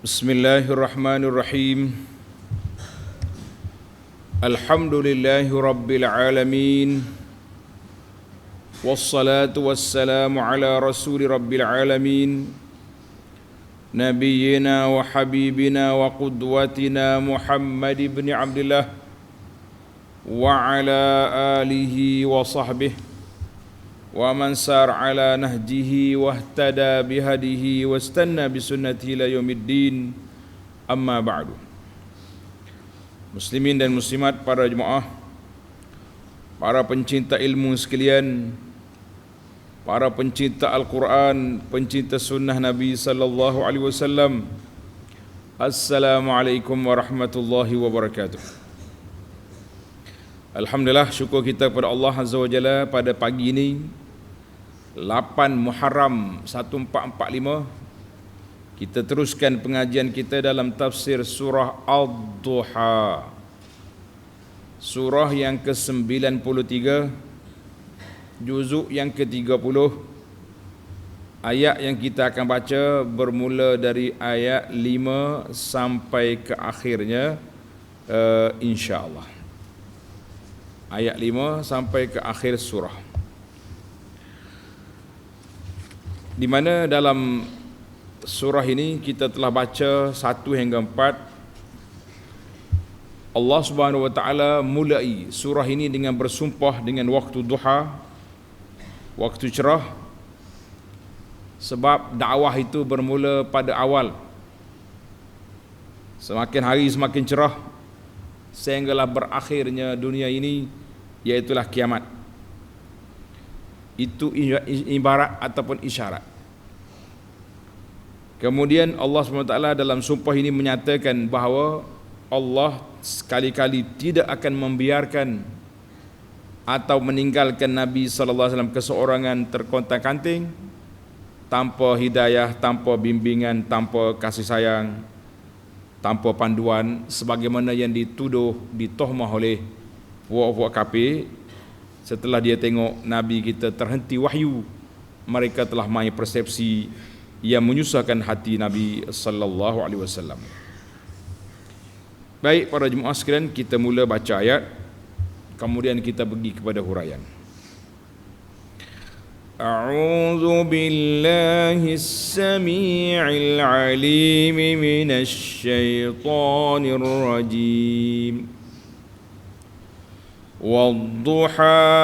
Bismillahirrahmanirrahim. Alhamdulillahi rabbil alamin. Wassalatu wassalamu ala rasuli rabbil alamin. Nabiyyina wa habibina wa qudwatina Muhammad ibn Abdullah wa ala alihi wa sahbihi wa man sar ala nahjihi wahtada bihadihi wastanna bisunnatihi ila yaumiddin. Amma ba'du. Muslimin dan muslimat, para jemaah, para pencinta ilmu sekalian, para pencinta Al-Quran, pencinta sunnah Nabi sallallahu alaihi wasallam, Assalamualaikum warahmatullahi wabarakatuh. Alhamdulillah, syukur kita kepada Allah Azza wa Jalla pada pagi ini 8 Muharram 1445 kita teruskan pengajian kita dalam tafsir surah Ad-Duha, surah yang ke-93, juzuk yang ke-30. Ayat yang kita akan baca bermula dari ayat 5 sampai ke akhirnya, insya-Allah. Ayat 5 sampai ke akhir surah, di mana dalam surah ini kita telah baca 1 hingga 4. Allah Subhanahu wa taala mulai surah ini dengan bersumpah dengan waktu duha, waktu cerah, sebab dakwah itu bermula pada awal. Semakin hari semakin cerah sehinggalah berakhirnya dunia ini, iaitulah kiamat. Itu ibarat ataupun isyarat. Kemudian Allah SWT dalam sumpah ini menyatakan bahawa Allah sekali-kali tidak akan membiarkan atau meninggalkan Nabi SAW keseorangan terkontang-kanting, tanpa hidayah, tanpa bimbingan, tanpa kasih sayang, tanpa panduan, sebagaimana yang dituduh, ditohmah oleh puak-puak kafir. Setelah dia tengok Nabi kita terhenti wahyu, mereka telah main persepsi yang menyusahkan hati Nabi sallallahu alaihi wasallam. Baik para jemaah sekalian, kita mula baca ayat, kemudian kita pergi kepada huraian. A'udzu billahis samii'il 'aliim minasy syaithaanir rajiim. والضحى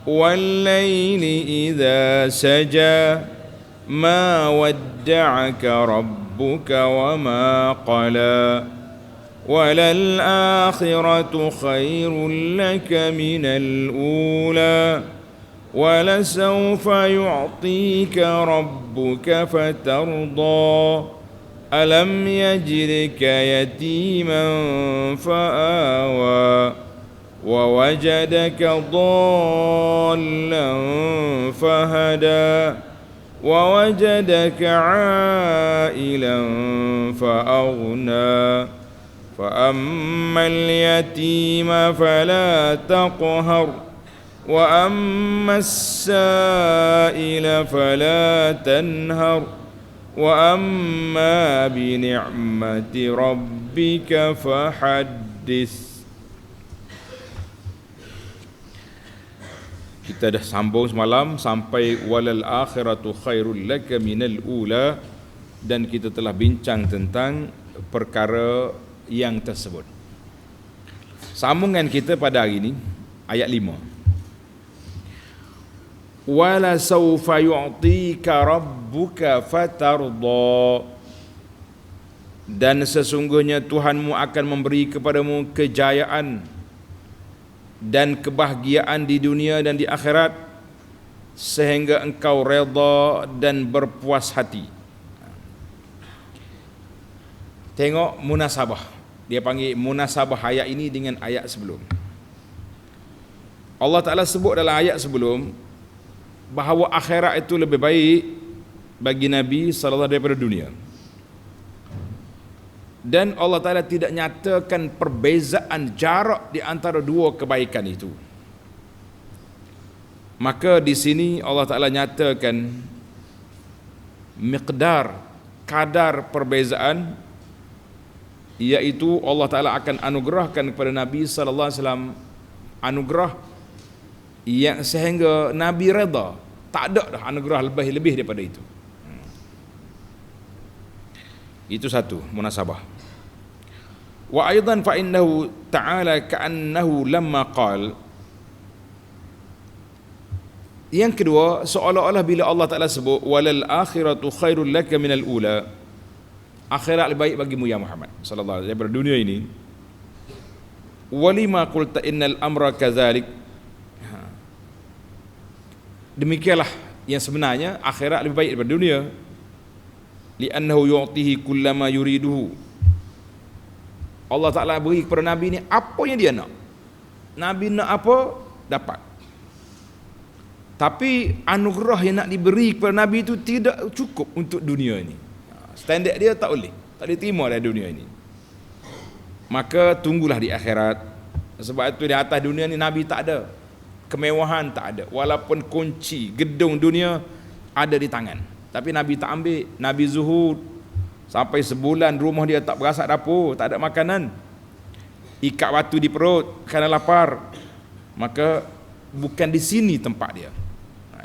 والليل إذا سجى ما ودعك ربك وما قلى وللآخرة خير لك من الأولى ولسوف يعطيك ربك فترضى ألم يجدك يتيما فآوى ووجدك ضالا فهدى ووجدك عائلا فأغنى فأما اليتيم فلا تقهر وأما السائل فلا تنهر وأما بنعمة ربك فحدث. Kita dah sambung semalam sampai walal akhiratu khairul laka minal ula, dan kita telah bincang tentang perkara yang tersebut. Sambungan kita pada hari ini ayat 5. Wala sawfa yu'tika rabbuka fatardha, dan sesungguhnya Tuhanmu akan memberi kepadamu kejayaan dan kebahagiaan di dunia dan di akhirat, sehingga engkau redha dan berpuas hati. Tengok munasabah, dia panggil munasabah ayat ini dengan ayat sebelum. Allah Ta'ala sebut dalam ayat sebelum bahawa akhirat itu lebih baik bagi Nabi SAW daripada dunia. Dan Allah Ta'ala tidak nyatakan perbezaan jarak di antara dua kebaikan itu. Maka di sini Allah Ta'ala nyatakan miqdar kadar perbezaan, iaitu Allah Ta'ala akan anugerahkan kepada Nabi sallallahu alaihi wasallam anugerah yang sehingga Nabi redha, tak ada dah anugerah lebih daripada itu. Itu satu munasabah. Wa aidan fa innahu ta'ala ka'annahu lamma qala, yang kedua, seolah-olah bila Allah Ta'ala sebut walal akhiratu khairul laka minal ula, akhirat lebih baik bagimu ya Muhammad sallallahu alaihi wasallam daripada dunia ini. Walima qulta innal amra kadzalik, demikianlah yang sebenarnya akhirat lebih baik daripada dunia. Li'annahu yu'tihi kullama yuriduhu, Allah Ta'ala beri kepada Nabi ni apa yang dia nak. Nabi nak apa, dapat. Tapi anugerah yang nak diberi kepada Nabi itu tidak cukup untuk dunia ini. Standard dia tak boleh terima dari dunia ini. Maka tunggulah di akhirat. Sebab itu di atas dunia ni Nabi tak ada kemewahan, tak ada. Walaupun kunci gedung dunia ada di tangan, tapi Nabi tak ambil. Nabi zuhud sampai sebulan rumah dia tak berasak dapur, tak ada makanan, ikat batu di perut kerana lapar. Maka bukan di sini tempat dia.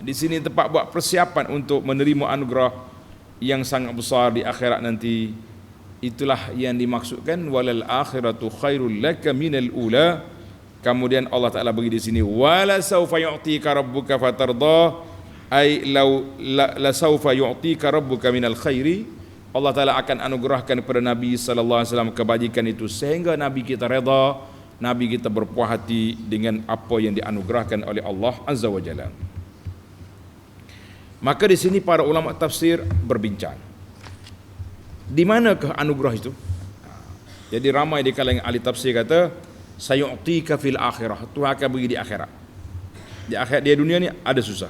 Di sini tempat buat persiapan untuk menerima anugerah yang sangat besar di akhirat nanti. Itulah yang dimaksudkan walal akhiratu khairul laka minal ula. Kemudian Allah Ta'ala bagi di sini wala saufa yu'tika rabbuka fatarda, ai la saufa yu'tika rabbuka minal khairi. Allah Ta'ala akan anugerahkan kepada Nabi sallallahu alaihi wasallam kebajikan itu sehingga Nabi kita redha, Nabi kita berpuas hati dengan apa yang dianugerahkan oleh Allah Azza wa Jalla. Maka di sini para ulama tafsir berbincang, di manakah anugerah itu? Jadi ramai di kalangan ahli tafsir kata sayu'tika fil akhirah, Tuhan akan beri di akhirat. Di akhirat, di dunia ni ada susah,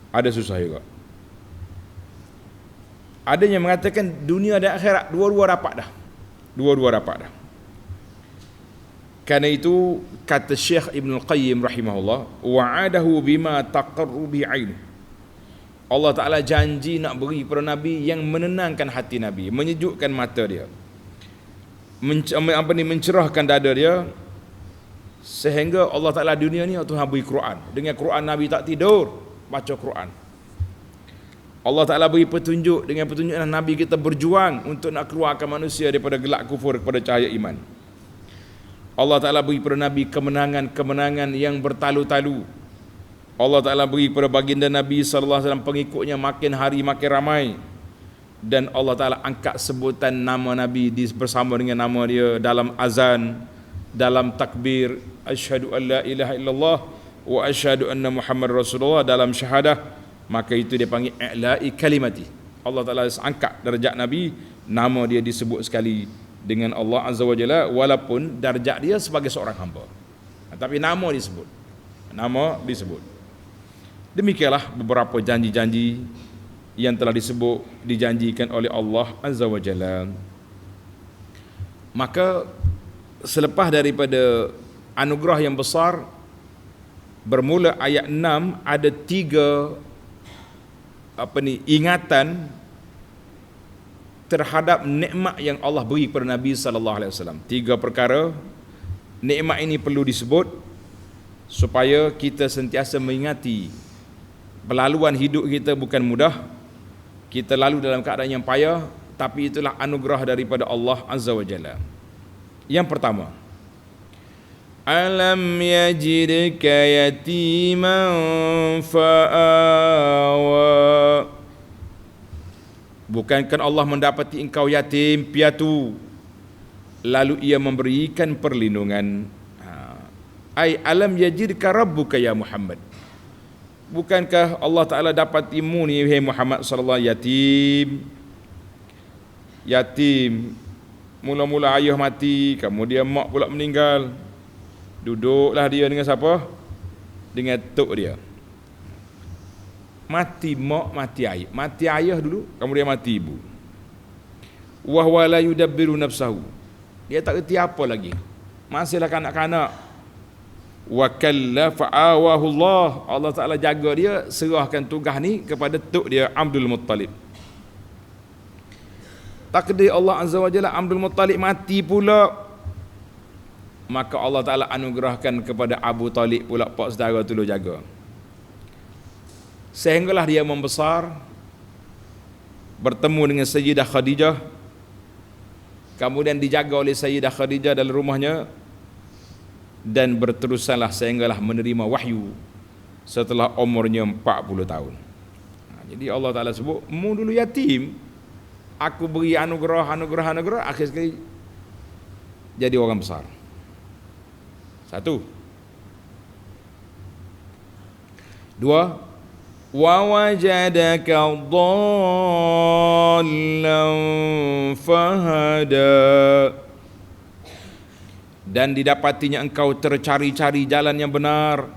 ada susah juga. Ada yang mengatakan dunia dan akhirat dua-dua dapat dah, dua-dua dapat dah. Karena itu kata Syekh Ibn Qayyim rahimahullah, wa'adahu bima taqarru bi 'ain, Allah Ta'ala janji nak beri kepada Nabi yang menenangkan hati Nabi, menyejukkan mata dia, mencerahkan dada dia, sehingga Allah Ta'ala dunia ni Tuhan beri Quran. Dengan Quran Nabi tak tidur baca Quran. Allah Ta'ala beri petunjuk, dengan petunjuk Nabi kita berjuang untuk nak keluarkan manusia daripada gelap kufur kepada cahaya iman. Allah Ta'ala beri kepada Nabi kemenangan-kemenangan yang bertalu-talu. Allah Ta'ala beri kepada baginda Nabi sallallahu alaihi wasallam pengikutnya makin hari makin ramai, dan Allah Ta'ala angkat sebutan nama Nabi bersama dengan nama dia dalam azan, dalam takbir asyhadu an la ilaha illallah wa asyhadu anna Muhammad Rasulullah, dalam syahadah. Maka itu dia panggil i'la'i kalimati. Allah Ta'ala angkat darjat Nabi, nama dia disebut sekali dengan Allah Azza wa Jalla, walaupun darjat dia sebagai seorang hamba, tapi nama disebut, nama disebut. Demikianlah beberapa janji-janji yang telah disebut, dijanjikan oleh Allah Azza wa Jalla. Maka selepas daripada anugerah yang besar, bermula ayat 6 ada 3 ingatan terhadap nikmat yang Allah beri kepada Nabi sallallahu alaihi wasallam. 3 perkara nikmat ini perlu disebut supaya kita sentiasa mengingati pelaluan hidup kita bukan mudah. Kita lalu dalam keadaan yang payah, tapi itulah anugerah daripada Allah Azza wa Jalla. Yang pertama, alam yajidka yatiman fa'awa, bukankah Allah mendapati engkau yatim piatu lalu ia memberikan perlindungan. Ai alam yajidka rabbuka ya Muhammad, bukankah Allah Ta'ala dapatimu ni wahai Muhammad sallallahu alaihi wasallam yatim, mula-mula ayah mati, kemudian mak pula meninggal, duduklah dia dengan siapa? Dengan tok dia. Mati mak, mati ayah, mati ayah dulu, kemudian mati ibu. Wa huwa la yudabbiru nafsahu, dia tak reti apa lagi, masihlah kanak-kanak. Wa kalla fa'awahu Allah, Allah Ta'ala jaga dia, serahkan tugas ni kepada tok dia Abdul Muttalib. takdir Allah Azza wa Jalla Abdul Muttalib mati pula, maka Allah Ta'ala anugerahkan kepada Abu Talib pula pak saudara tolong jaga, sehinggalah dia membesar, bertemu dengan Sayyidah Khadijah, kemudian dijaga oleh Sayyidah Khadijah dalam rumahnya, dan berterusanlah sehinggalah menerima wahyu setelah umurnya 40 tahun. Jadi Allah Ta'ala sebut, mu dulu yatim, aku beri anugerah, akhir sekali jadi orang besar. Satu. Dua, wa wajadaka dhallan fahada, dan didapatinya engkau tercari-cari jalan yang benar,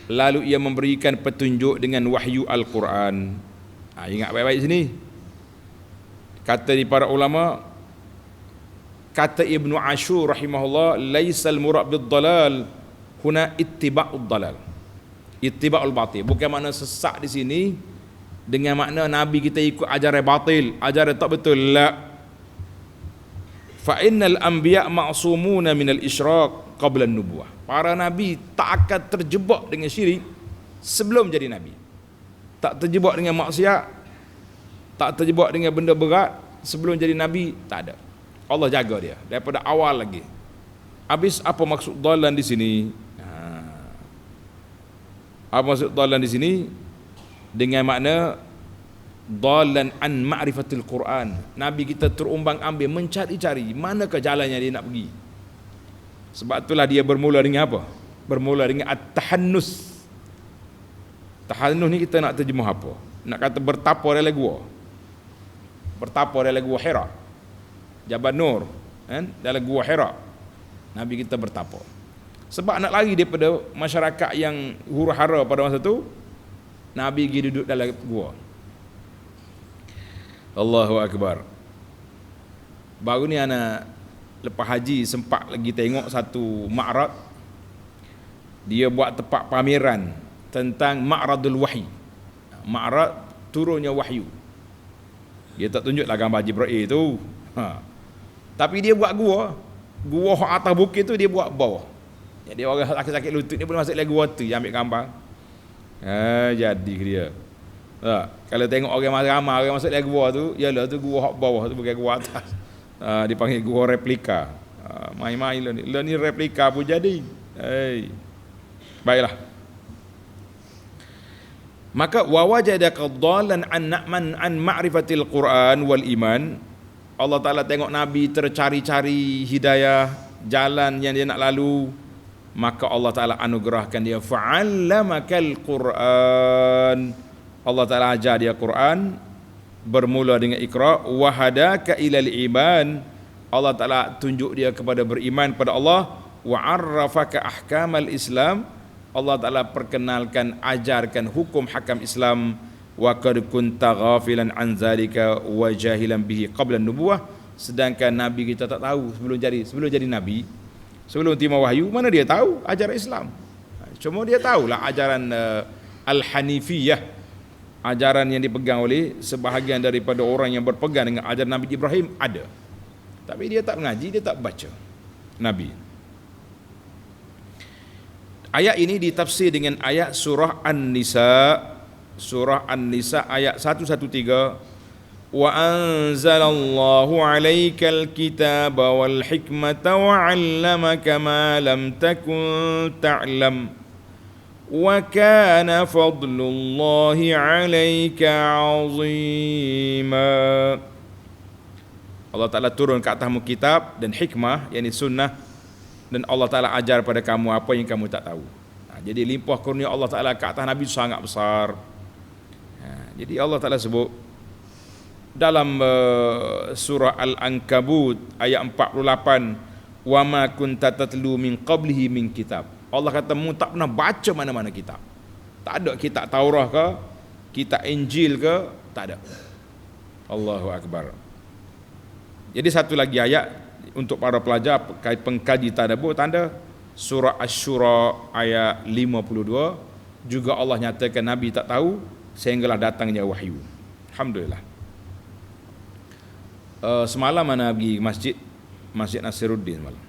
lalu ia memberikan petunjuk dengan wahyu Al-Quran. Ingat baik-baik sini. Kata di para ulama, kata Ibnu Ashur rahimahullah, laisal murad bid-dhalal huna ittiba'ud dhalal, ittiba'ul batil. Bukan makna sesat di sini dengan makna Nabi kita ikut ajaran batil, ajaran tak betul. La. Fa innal anbiya ma'sumuna minal isyraq qabla an-nubuwah. Para nabi tak akan terjebak dengan syirik sebelum jadi nabi. Tak terjebak dengan maksiat, tak terjebak dengan benda berat sebelum jadi nabi, tak ada. Allah jaga dia daripada awal lagi. Habis apa maksud dhalan di sini? Apa maksud dhalan di sini? Dengan makna dhalan an ma'rifatil Quran. Nabi kita terumbang-ambing mencari-cari manakah jalannya dia nak pergi. Sebab itulah dia bermula dengan apa? Bermula dengan at-tahannus. Tahannus ni kita nak terjemah apa? Nak kata bertapa dalam gua. Bertapa dalam gua Hira, Jabal Nur, kan? Dalam gua Hira Nabi kita bertapa. Sebab nak lari daripada masyarakat yang huru-hara pada masa tu, Nabi pergi duduk dalam gua. Allahu Akbar. Baru ni anak lepas haji sempat lagi tengok satu ma'rad. Dia buat tempat pameran tentang ma'radul wahyi. Ma'rad turunnya wahyu. Dia tak tunjuklah gambar Jibril tu. Tapi dia buat gua atas bukit tu dia buat bawah. Jadi orang sakit-sakit lutut ni boleh masuk lagi gua tu, dia ambil gambar. Jadi dia. Kalau tengok orang ramai orang masuk lagi gua tu, yalah tu gua hak bawah tu bukan gua atas. Dipanggil gua replika. Main-main lah ni. Lah ni replika pun jadi. Baiklah. Maka wa wajadaka dhalan an ma'rifatil Quran wal iman. Allah Ta'ala tengok Nabi tercari-cari hidayah, jalan yang dia nak lalu, maka Allah Ta'ala anugerahkan dia fa'allamakal Quran. Allah Ta'ala ajar dia Quran, bermula dengan Iqra, wa hadaka ilal iman. Allah Ta'ala tunjuk dia kepada beriman kepada Allah, wa arrafaka ahkamal Islam. Allah Ta'ala perkenalkan, ajarkan hukum hakam Islam. Wa qad kunta ghafilan an zalika wa jahilan bihi qabla nubuwah. Sedangkan Nabi kita tak tahu sebelum jadi Nabi, sebelum terima wahyu, mana dia tahu ajaran Islam. Cuma dia tahulah ajaran Al-Hanifiyah, ajaran yang dipegang oleh sebahagian daripada orang yang berpegang dengan ajaran Nabi Ibrahim ada. Tapi dia tak mengaji, dia tak baca Nabi. Ayat ini ditafsir dengan ayat surah An-Nisa. Surah An-Nisa ayat 113. Wa anzalallahu 'alaikal kitaba wal hikmata wa 'allamaka ma lam takun ta'lam wa kana fadlullahi 'alaika 'azima. Allah Ta'ala turun ke atasmu kitab dan hikmah, yakni sunnah, dan Allah Ta'ala ajar pada kamu apa yang kamu tak tahu. Jadi limpah kurnia Allah Ta'ala ke atas Nabi sangat besar. Jadi Allah Ta'ala sebut dalam surah Al-Ankabut ayat 48, wa ma kunta tatlu min qablihi min kitab. Allah kata mu tak pernah baca mana-mana kitab. Tak ada kitab Taurah ke, kitab Injil ke, tak ada. Allahu Akbar. Jadi satu lagi ayat untuk para pelajar pengkaji tadabbur, tanda surah Asy-Syura ayat 52 juga Allah nyatakan Nabi tak tahu sehinggalah datangnya wahyu. Alhamdulillah. Semalam mana pergi Masjid Nasiruddin semalam.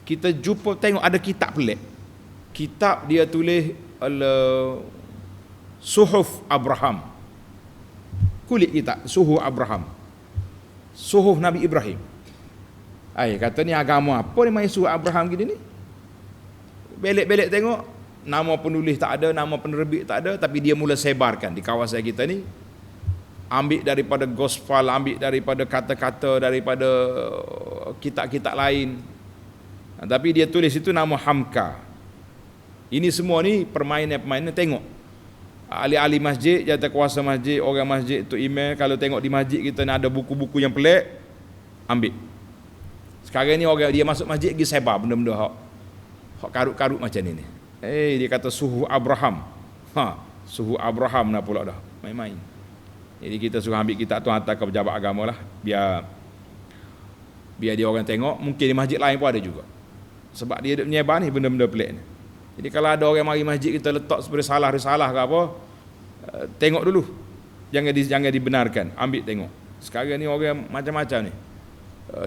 Kita jumpa tengok ada kitab pelik. Kitab dia tulis Suhuf Abraham. Kulit kitab Suhuf Abraham. Suhuf Nabi Ibrahim. Kata ni agama apa ni main Suhuf Abraham gini ni? Belek-belek tengok, nama penulis tak ada, nama penerbit tak ada, tapi dia mula sebarkan di kawasan kita ni. Ambil daripada gospel, ambil daripada kata-kata daripada kitab-kitab lain. Tapi dia tulis itu nama Hamka. Ini semua ni permainan-permainan. Tengok ahli-ahli masjid, jawatankuasa masjid, orang masjid tu email, kalau tengok di masjid kita ni ada buku-buku yang pelik, ambil. Sekarang ni orang dia masuk masjid pergi sebar benda-benda hak karut-karut macam ni. Dia kata Suhuf Abraham. Suhuf Abraham nak pula dah. Main-main. Jadi kita suruh ambil kitab tu hantar ke pejabat agama lah, biar dia orang tengok. Mungkin di masjid lain pun ada juga, sebab dia menyebar ni benda-benda pelik ni. Jadi kalau ada orang mari masjid kita letak seperti risalah ke apa, tengok dulu, jangan dibenarkan, ambil tengok. Sekarang ni orang macam-macam ni,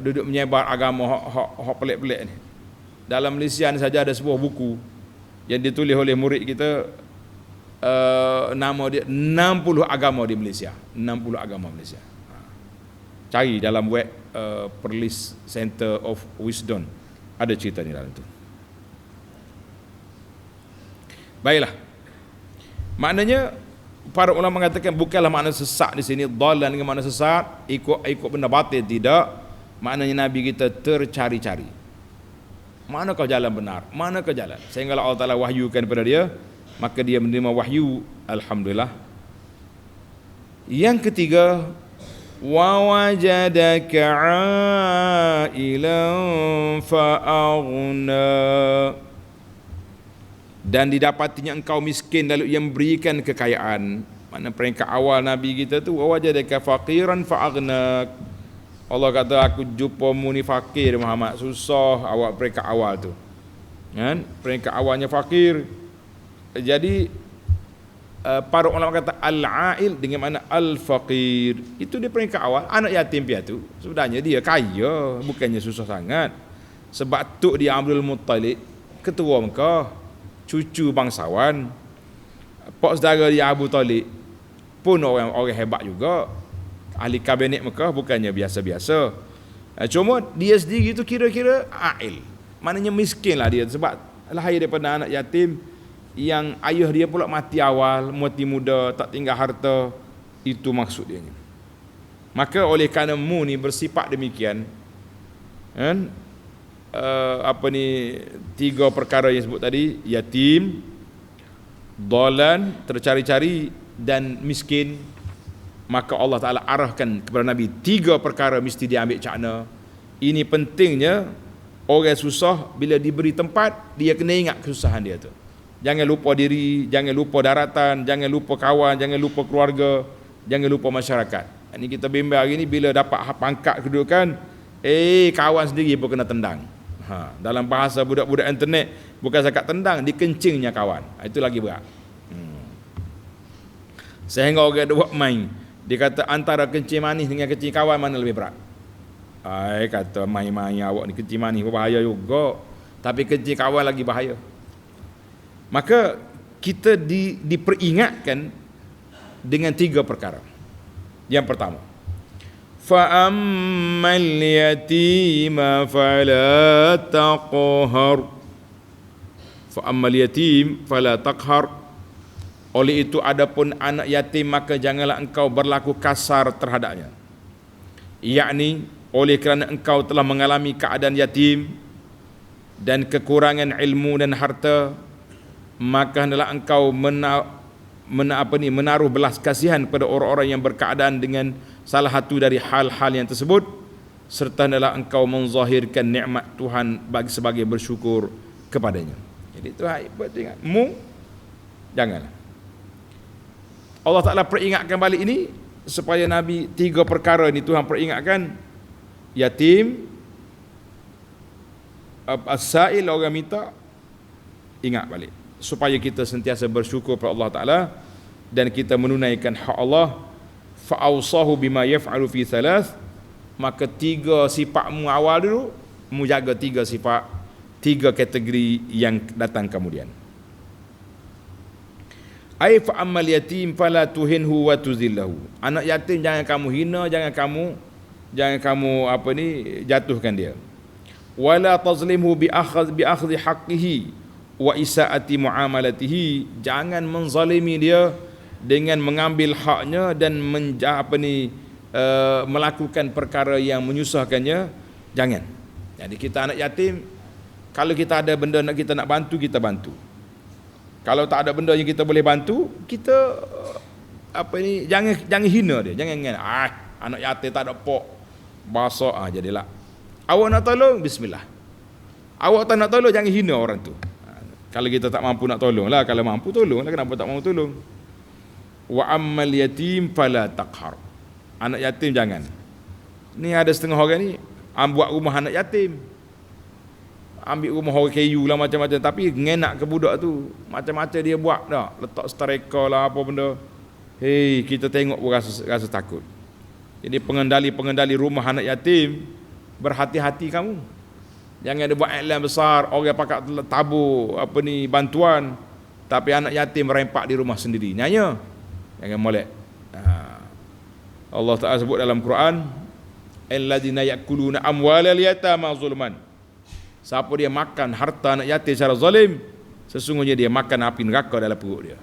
duduk menyebar agama hak pelik-pelik ni. Dalam Malaysia ni saja ada sebuah buku yang ditulis oleh murid kita, nama dia 60 agama di Malaysia. 60 agama Malaysia. Cari dalam web Perlis Center of Wisdom, ada cerita ni dalam tu. Baiklah. Maknanya para ulama mengatakan bukanlah makna sesat di sini, dhalan dengan makna sesat, ikut benda batil, tidak. Maknanya Nabi kita tercari-cari. Manakah jalan benar? Manakah jalan? Sehingga Allah Taala wahyukan kepada dia, maka dia menerima wahyu, alhamdulillah. Yang ketiga, wa wajadaka 'ailan fa'aghna, dan didapatinya engkau miskin lalu ia memberikan kekayaan. Mana peringkat awal Nabi kita tu, wa wajadaka faqiran fa'aghna. Allah kata aku jumpa mu ni fakir Muhammad, susah awak peringkat awal tu. Kan? Peringkat awalnya fakir. Jadi para ulama kata al-ail dengan makna al-faqir. Itu dia peringkat awal, anak yatim piatu. Sebenarnya dia kaya, bukannya susah sangat. Sebab tok dia Abdul Muttalib, ketua Mekah, cucu bangsawan. Pak saudara dia Abu Talib pun orang hebat juga. Ahli kabinet Mekah, bukannya biasa-biasa. Cuma dia sendiri tu kira-kira ail. Maknanya miskin lah dia, sebab lahir daripada anak yatim yang ayah dia pula mati awal, mati muda, tak tinggal harta. Itu maksud dia ni. Maka oleh kerana mu ni bersifat demikian, kan? Tiga perkara yang sebut tadi, yatim, dhalan, tercari-cari, dan miskin, maka Allah Ta'ala arahkan kepada Nabi tiga perkara mesti diambil cakna. Ini pentingnya orang susah bila diberi tempat, dia kena ingat kesusahan dia tu. Jangan lupa diri, jangan lupa daratan, jangan lupa kawan, jangan lupa keluarga, jangan lupa masyarakat. Ini kita bimbang hari ni, bila dapat pangkat kedudukan, kawan sendiri pun kena tendang. Dalam bahasa budak-budak internet, bukan sakat tendang, dikencingnya kawan. Itu lagi berat. Sehingga orang ada buat main, dia kata antara kencing manis dengan kencing kawan mana lebih berat? Kata main-main awak ni kencing manis berbahaya juga, tapi kencing kawan lagi bahaya. Maka kita diperingatkan dengan tiga perkara. Yang pertama, fa ammal yatima fala taqhar. Fa ammal yatim fala taqhar. Oleh itu adapun anak yatim maka janganlah engkau berlaku kasar terhadapnya. Yakni oleh kerana engkau telah mengalami keadaan yatim dan kekurangan ilmu dan harta, maka hendaklah engkau menaruh belas kasihan kepada orang-orang yang berkeadaan dengan salah satu dari hal-hal yang tersebut, serta hendaklah engkau menzahirkan nikmat Tuhan sebagai bersyukur kepadanya. Jadi itu buat ingat mu, janganlah. Allah Ta'ala peringatkan balik ini supaya Nabi, tiga perkara ini Tuhan peringatkan: yatim, as-sa'il, orang minta, ingat balik supaya kita sentiasa bersyukur kepada Allah Ta'ala dan kita menunaikan hak Allah. Fa'awsahu bima yaf'alu fi thalath, maka 3 sifatmu awal dulu, mu jaga 3 sifat, 3 kategori yang datang kemudian. Ai fa ammal yatim fala tuhinhu wa tuzillahu. Anak yatim jangan kamu hina, jangan kamu jatuhkan dia. Wala tazlimhu bi akhdhi haqqihi wa isaati muamalatihi. Jangan menzalimi dia dengan mengambil haknya dan melakukan perkara yang menyusahkannya. Jangan. Jadi kita anak yatim, kalau kita ada benda kita nak bantu, kita bantu. Kalau tak ada benda yang kita boleh bantu, kita jangan hina dia, jangan anak yatim tak ada pok, basah jadilah. Awak nak tolong, bismillah. Awak tak nak tolong, jangan hina orang tu. Kalau kita tak mampu nak tolong lah, kalau mampu tolong lah, kenapa tak mampu tolong? Wa ammal yatim fala taqhar. Anak yatim jangan. Ni ada setengah orang ni buat rumah anak yatim, ambil rumah orang kayu lah macam-macam, tapi ngenak ke budak tu, macam-macam dia buat dah, letak striker lah apa benda. Hei, kita tengok pun rasa takut. Jadi pengendali rumah anak yatim, berhati-hati kamu. Jangan ada buat iklan besar, orang pakat tabur bantuan, tapi anak yatim merempak di rumah sendiri. Nyanya, jangan molek. Allah Ta'ala sebut dalam Quran, alladzina ya'kuluna amwalal yatama zulman. Siapa dia makan harta anak yatim secara zalim, sesungguhnya dia makan api neraka dalam perut dia.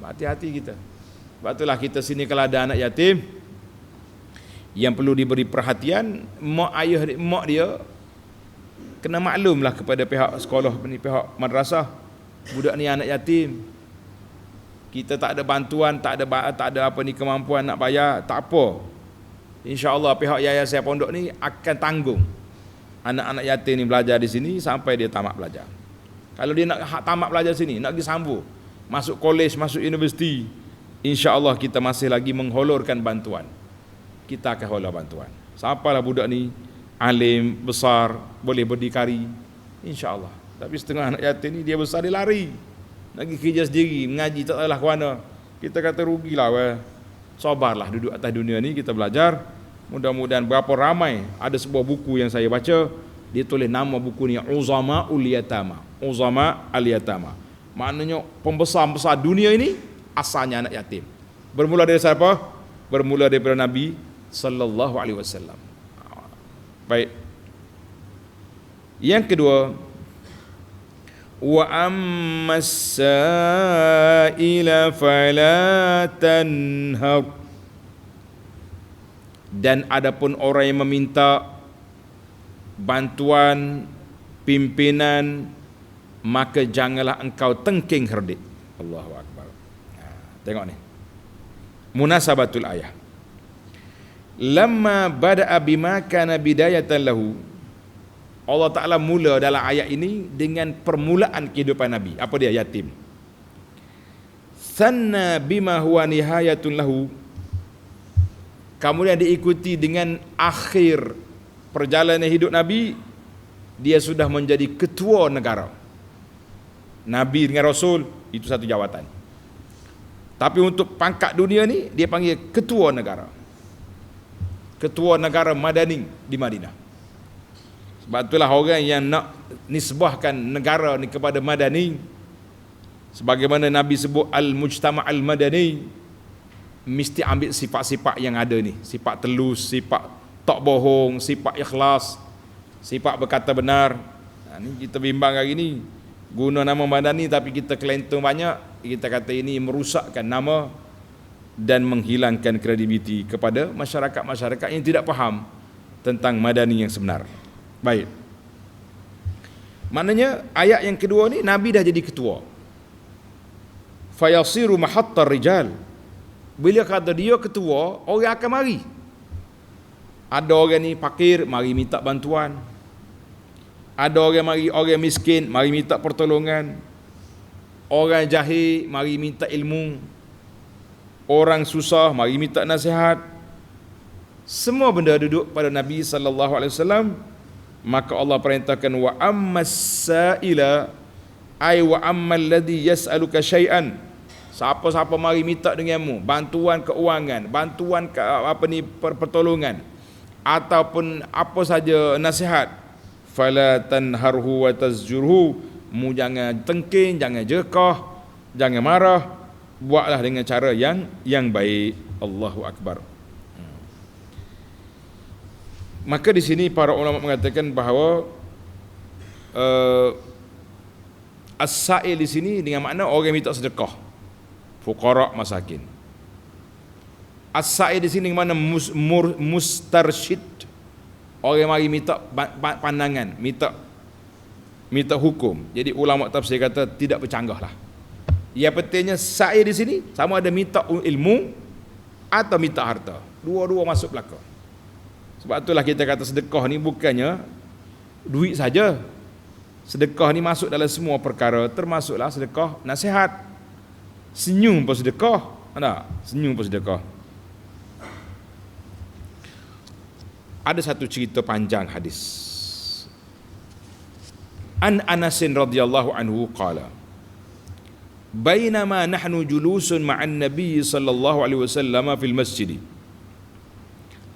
Hati-hati kita. Sebab itulah kita sini kalau ada anak yatim yang perlu diberi perhatian, mak dia kena maklumlah kepada pihak sekolah, pihak madrasah, budak ni anak yatim. Kita tak ada bantuan, tak ada kemampuan nak bayar, tak apa. InsyaAllah pihak yayasan pondok ni akan tanggung anak-anak yatim ni belajar di sini sampai dia tamat belajar. Kalau dia nak tamat belajar sini, nak pergi sambung, masuk kolej, masuk universiti, insya-Allah kita masih lagi mengholorkan bantuan. Kita akan holor bantuan. Sampailah budak ni alim besar, boleh berdikari, insya-Allah. Tapi setengah anak yatim ni dia besar dia lari, lagi kerja sendiri, mengaji tak tahulah ke mana. Kita kata rugilah weh. Sabarlah duduk atas dunia ni, kita belajar. Mudah-mudahan berapa ramai, ada sebuah buku yang saya baca, dia tulis nama buku ni Uzama Al-Yatama. Uzama Al-Yatama. Maknanya pembesar-besar dunia ini asalnya anak yatim. Bermula dari siapa? Bermula daripada Nabi sallallahu alaihi wasallam. Baik. Yang kedua, wa ammas sa'ila fala tanhar. Dan adapun orang yang meminta bantuan pimpinan, maka janganlah engkau tengking herdik. Allahu akbar. Tengok ni munasabatul ayah. Lamma bada'a bima kana bidayatan lahu. Allah Ta'ala mula dalam ayat ini dengan permulaan kehidupan Nabi. Apa dia? Yatim. Sanna bima huwa nihayatun lahu. Kemudian diikuti dengan akhir perjalanan hidup Nabi, dia sudah menjadi ketua negara. Nabi dengan Rasul itu satu jawatan. Tapi untuk pangkat dunia ni dia panggil ketua negara. Ketua negara Madani di Madinah. Sebab itulah orang yang nak nisbahkan negara ni kepada Madani, sebagaimana Nabi sebut al-mujtama' al-madani, mesti ambil sifat-sifat yang ada ni, sifat telus, sifat tak bohong, sifat ikhlas, sifat berkata benar. Ni kita bimbang hari ni, guna nama Madani tapi kita kelentung banyak, kita kata ini merusakkan nama dan menghilangkan kredibiliti kepada masyarakat-masyarakat yang tidak faham tentang Madani yang sebenar. Baik. Maknanya ayat yang kedua ni Nabi dah jadi ketua. Fayasiru mahattar rijal. Bila kata dia ketua, orang akan mari. Ada orang ni fakir, mari minta bantuan. Ada orang mari, orang miskin, mari minta pertolongan. Orang jahil, mari minta ilmu. Orang susah, mari minta nasihat. Semua benda duduk pada Nabi sallallahu alaihi wasallam. Maka Allah perintahkan wa ammas sa'ila ay wa ammal ladzi yas'aluka syai'an. Siapa-siapa mari minta denganmu bantuan keuangan, bantuan pertolongan ataupun apa saja nasihat, fala tanharhu wa tazjurhu, mu jangan tengking, jangan jekah, jangan marah, buatlah dengan cara yang baik. Allahu akbar. Maka di sini para ulama mengatakan bahawa as-sa'il di sini dengan makna orang minta sedekah, fuqara masakin. As-sa'il di sini dengan makna mustarsyid, orang mari minta pandangan, minta hukum. Jadi ulama tafsir kata tidak bercanggah lah. Yang pentingnya sa'il di sini sama ada minta ilmu atau minta harta. Dua-dua masuk belakang. Sebab itulah kita kata sedekah ni bukannya duit saja. Sedekah ni masuk dalam semua perkara, termasuklah sedekah nasihat. Senyum pun sedekah. Ada? Senyum pun sedekah. Ada satu cerita panjang hadis. An Anasin radhiyallahu anhu qala, bainama nahnu julusun ma'an nabiy sallallahu alaihi wasallam fil masjid.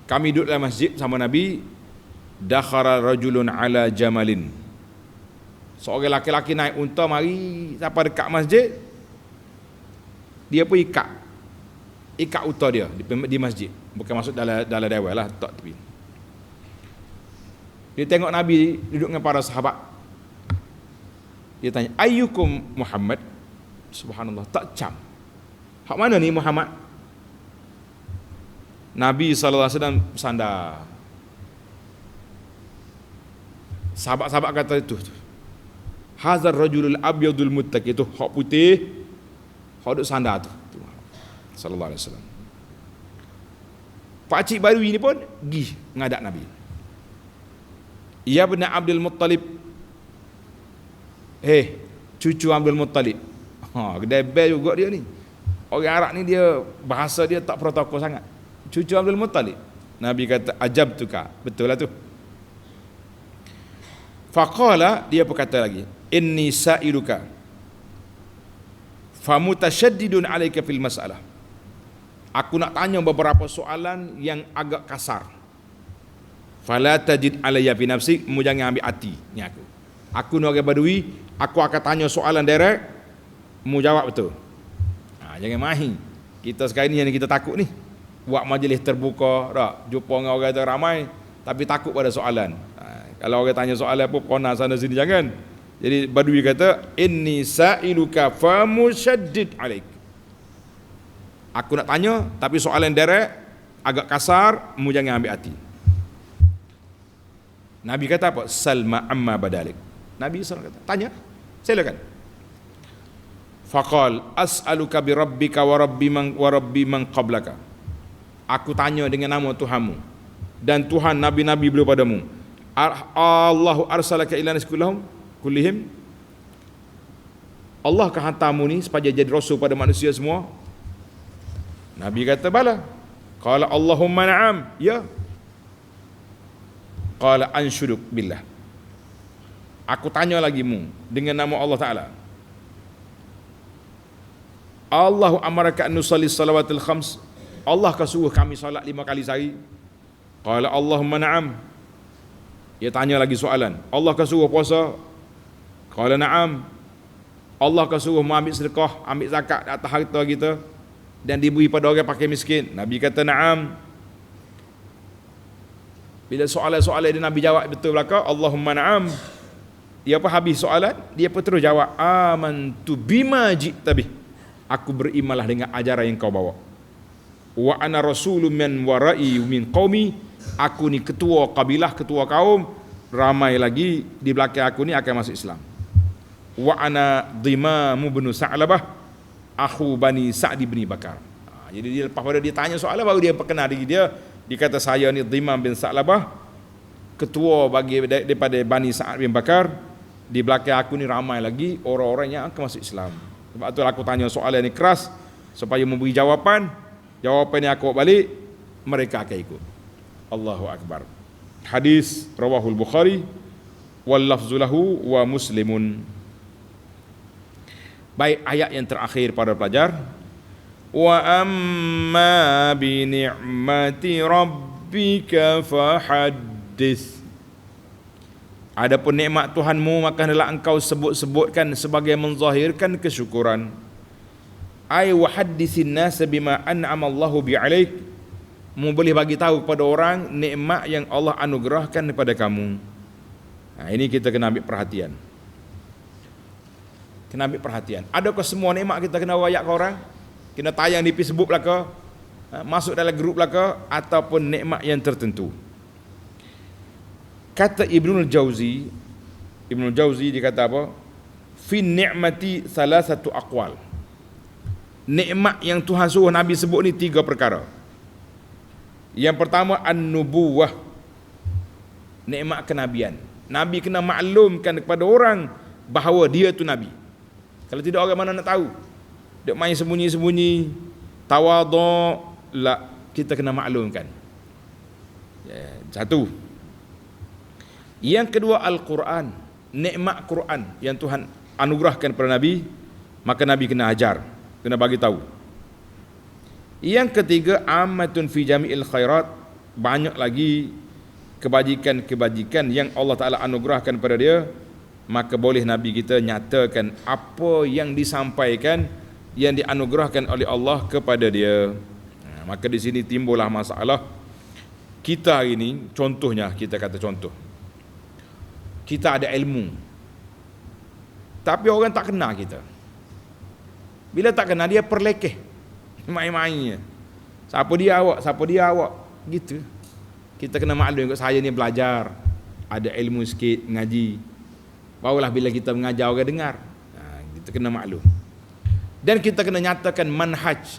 Kami duduk dalam masjid sama Nabi, dakhara rajulun ala jamalin. Seorang laki-laki naik unta mari sampai dekat masjid. Dia pun ikat unta dia di masjid. Bukan masuk dalam dewai lah, tak tepi. Dia tengok Nabi duduk dengan para sahabat. Dia tanya, ayyukum Muhammad? Subhanallah, tak cam. Hak mana ni Muhammad? Nabi SAW sandar. Sahabat-sahabat kata itu, hazar rajulul abyadul muttaqi, itu hak putih, hak duduk sandar tu. Sallallahu alaihi wasallam. Pak cik baru ini pun pergi menghadap Nabi. Ya benar Abdul Muttalib. Cucu Abdul Muttalib. Kedai bel juga dia ni. Orang Arab ni dia bahasa dia tak protokol sangat. Cucu Abdul Muttalib. Nabi kata ajabtuka, betul lah tu. Faqala, dia berkata lagi, inni sa'iluka famutasyaddidun alaika fil mas'alah. Aku nak tanya beberapa soalan yang agak kasar. Fala tajid alayya fi nafsi, mu jangan ambil hati ni aku. Aku ni orang Badui, aku akan tanya soalan direct, mu jawab betul. Jangan mahi. Kita sekarang ni yang kita takut ni. Buat majlis terbuka, tak? Jumpa dengan orang tu ramai, tapi takut pada soalan. Kalau orang tanya soalan apa, kona sana sini, jangan. Jadi Badui kata, inni sa'iluka famusyaddid alaik. Aku nak tanya, tapi soalan direct, agak kasar, mu jangan ambil hati. Nabi kata apa? Salma amma badalik. Nabi SAW kata, tanya, silakan. Faqal as'aluka bi rabbika wa rabbi man qablaka. Aku tanya dengan nama Tuhanmu dan Tuhan nabi-nabi belum padamu. Allahu arsalaka ila nas kullihim. Allah akan hantarmu ni supaya jadi rasul pada manusia semua. Nabi kata bala. Qala Allahumma na'am. Ya. Qala ansyuduk billah. Aku tanya lagi mu dengan nama Allah Ta'ala. Allahu amaraka an nusalli salawatil khams. Allah akan suruh kami salat 5 kali sehari. Qala Allahumma na'am. Dia tanya lagi soalan. Allah akan suruh puasa. Qala na'am. Allah akan suruh mengambil sedekah, ambil zakat atas harta kita dan diberi pada orang pakai miskin. Nabi kata na'am. Bila soalan-soalan dia Nabi jawab betul belaka, Allahumma na'am. Dia apa habis soalan, dia pun terus jawab, amantu bima ji'ta bih. Aku berimanlah dengan ajaran yang kau bawa. Wa ana rasulun min wara'i min qaumi. Aku ni ketua kabilah, ketua kaum. Ramai lagi di belakang aku ni akan masuk Islam. Wa ana Dhimamu bin Sa'labah akhu bani Sa'd bin Bakar. Jadi dia lepas pada dia tanya soalan baru dia perkenal diri dia. Dia kata saya ni Dhimam bin Sa'labah, ketua bagi daripada bani Sa'd bin Bakar. Di belakang aku ni ramai lagi orang-orang yang akan masuk Islam. Sebab tu aku tanya soalan ni keras supaya memberi jawapan. Jawapan yang aku balik, mereka akan ikut. Allahu Akbar. Hadis rawahul Bukhari wal lafzu lahu wa Muslimun. Baik, ayat yang terakhir pada pelajar. Wa amma bi ni'mati rabbika fahaddits. Adapun nikmat Tuhanmu, maka hendaklah engkau sebut-sebutkan sebagai menzahirkan kesyukuran. Ai wa hadditsin nas bima an'ama Allahu bi 'alaik. Mu boleh bagi tahu kepada orang nikmat yang Allah anugerahkan kepada kamu. Ini kita kena ambil perhatian. Kena ambil perhatian. Adakah semua nikmat kita kena wayak ke orang? Kena tayang di Facebook lah ke? Masuk dalam grup lah ke? Ataupun nikmat yang tertentu? Kata Ibnul Jauzi dia kata apa? Fi ni'mati salasatu aqwal. Nikmat yang Tuhan suruh Nabi sebut ni 3 perkara. Yang pertama an-nubuwah. Nikmat kenabian. Nabi kena maklumkan kepada orang bahawa dia tu Nabi. Kalau tidak, orang mana nak tahu? Dia main sembunyi-sembunyi, tawadhu, la, kita kena maklumkan. Satu. Yang kedua Al-Quran, nikmat Quran yang Tuhan anugerahkan kepada Nabi, maka Nabi kena ajar, kena bagi tahu. Yang ketiga ammatun fi jami'il khairat, banyak lagi kebajikan-kebajikan yang Allah Ta'ala anugerahkan kepada dia, maka boleh Nabi kita nyatakan apa yang disampaikan, yang dianugerahkan oleh Allah kepada dia. Maka di sini timbullah masalah kita hari ini. Contohnya, kita kata contoh, kita ada ilmu tapi orang tak kenal kita. Bila tak kenal, dia perlekeh, main-mainnya. Siapa dia awak gitu. Kita kena maklum, saya ni belajar, ada ilmu sikit, ngaji. Barulah bila kita mengajar orang dengar, kita kena maklum. Dan kita kena nyatakan manhaj,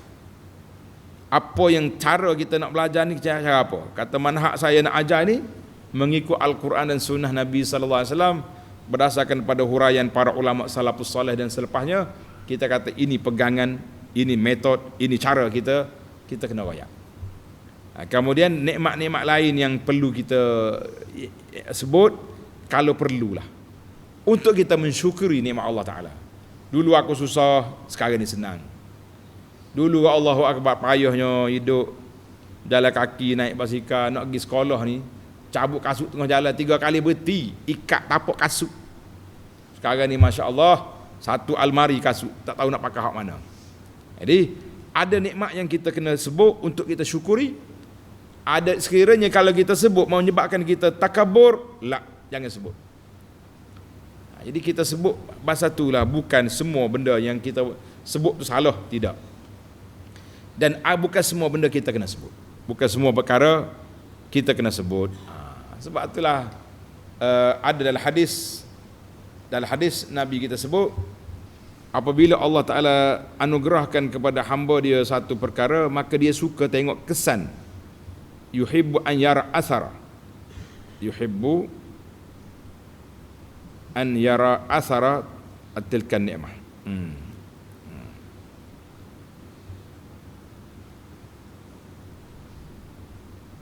apa yang cara kita nak belajar ni, cara apa. Kata manhaj saya nak ajar ni mengikut Al-Quran dan Sunnah Nabi SAW berdasarkan pada huraian para ulama salafus salih dan selepasnya. Kita kata ini pegangan, ini metod, ini cara kita kena wayak. Kemudian nikmat-nikmat lain yang perlu kita sebut kalau perlulah, untuk kita mensyukuri nikmat Allah Ta'ala. Dulu aku susah, sekarang ni senang. Dulu Allahu Akbar payahnya hidup, jalan kaki, naik basikal, nak pergi sekolah ni, cabut kasut tengah jalan 3 kali berhenti, ikat tapak kasut. Sekarang ni Masya Allah, 1 almari kasut, tak tahu nak pakai hak mana. Jadi ada nikmat yang kita kena sebut untuk kita syukuri. Ada sekiranya kalau kita sebut menyebabkan kita takabur, jangan sebut. Jadi kita sebut bahasa itulah, bukan semua benda yang kita sebut tu salah, tidak. Dan bukan semua benda kita kena sebut, bukan semua perkara kita kena sebut. Sebab itulah ada dalam hadis Nabi kita sebut, apabila Allah Ta'ala anugerahkan kepada hamba dia satu perkara, maka dia suka tengok kesan. Yuhibbu an yara athara, yuhibbu an yara athara tilkan ni'mah.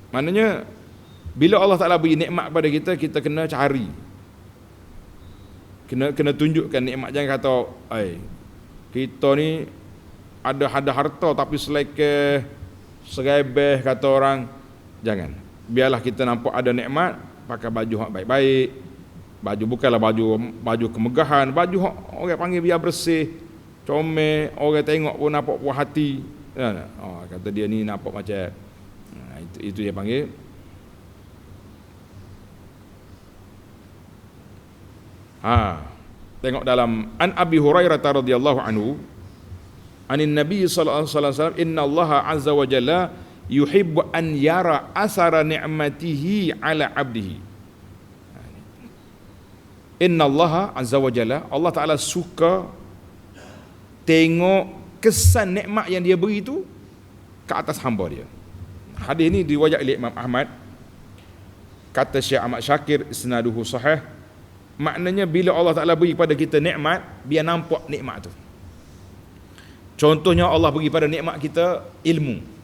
Maknanya bila Allah Ta'ala beri nikmat kepada kita, kita kena cari, kena tunjukkan nikmat. Jangan kata kita ni ada harta tapi selekeh, serebeh, kata orang. Jangan. Biarlah kita nampak ada nikmat, pakai baju hak baik-baik. Baju bukanlah baju kemegahan, baju hak orang panggil biar bersih, comel, orang tengok pun nampak puas hati. Kata dia ni nampak macam itu dia panggil. Tengok dalam An Abi Hurairah radhiyallahu anhu, anin Nabi sallallahu alaihi wasallam, inna Allah azza wa jalla yuhibbu an yara athara ni'matihi ala 'abdihi. Inna Allah azza wa jalla, Allah Ta'ala suka tengok kesan nikmat yang dia beri itu ke atas hamba dia. Hadis ini diriwayatkan oleh Imam Ahmad. Kata Syekh Ahmad Syakir, isnaduhu sahih. Maknanya bila Allah Ta'ala beri pada kita nikmat, biar nampak nikmat tu. Contohnya Allah beri pada nikmat kita ilmu.